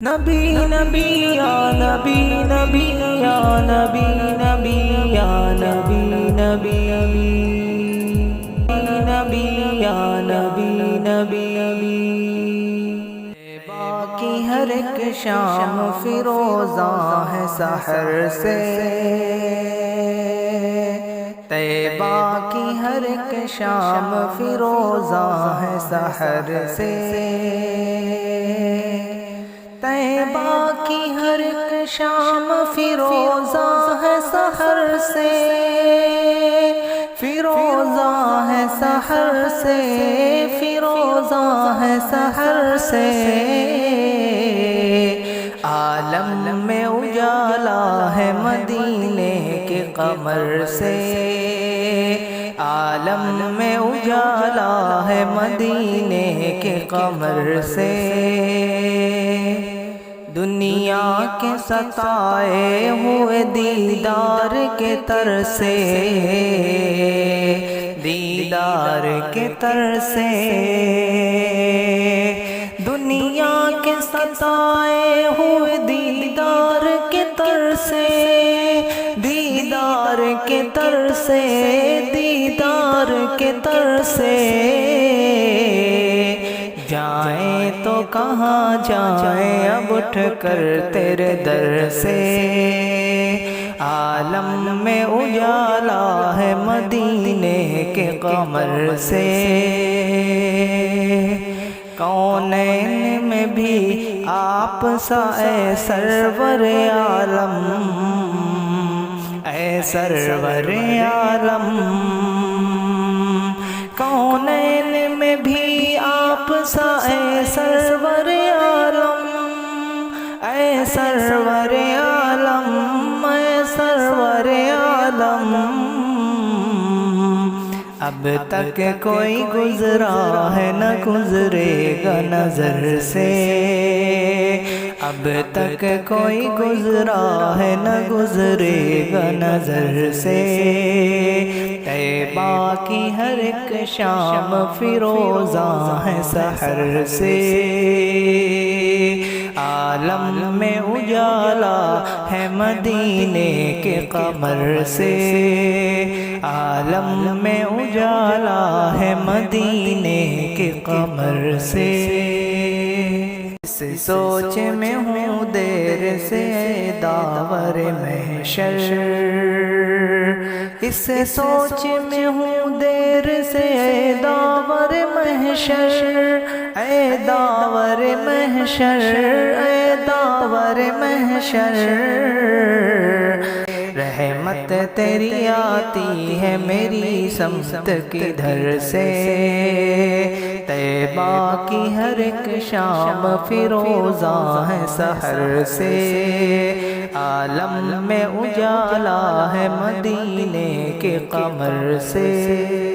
نبی نبی یا نبی نبی یا نبی نبی یا نبی نبی نبی یا نبی نبی باقی ہر ایک شام فیروزاں ہے سحر سے، طیبہ کی ہر ایک شام فیروزاں ہے سحر سے، طیبہ کی ہر ایک شام فیروزاں ہے سحر سے، فیروزاں ہے سحر سے، فیروزاں ہے سحر سے، عالم میں اجالا ہے مدینے کے قمر سے، عالم میں اجالا ہے مدینے کے قمر سے، دنیا کے ستائے ہوئے دیدار کے تر سے، دیدار کے تر سے، دنیا کے ستائے ہوئے دیدار کے تر سے، دیدار کے تر سے، دیدار کے تر سے، جائیں تو کہاں جائیں اب اٹھ کر تیرے در سے، عالم میں اجالا ہے مدینے کے قمر سے، کونین میں بھی آپ سا اے سرور عالم، اے سرور عالم، کونین میں بھی آپ سا اے سرور عالم، اے سرور عالم، اے سرور عالم، اب تک کوئی گزرا ہے نہ گزرے گا نظر سے، اب تک کوئی گزرا ہے نہ گزرے گا نظر سے، طیبہ کی ہر ایک شام فیروزاں ہے سحر سے، عالم میں اجالا ہے مدینے کے قمر سے، عالم میں اجالا ہے مدینے کے قمر سے، اس سوچ میں ہوں دیر سے داور محشر، اس سوچ میں ہوں دیر سے داور محشر، اے داور محشر، اے داور محشر، رحمت تیری آتی ہے میری سمت کدھر سے، طیبہ کی ہر ایک شام فیروزاں ہے سحر سے، عالم میں اجالا ہے مدینے کے قمر سے۔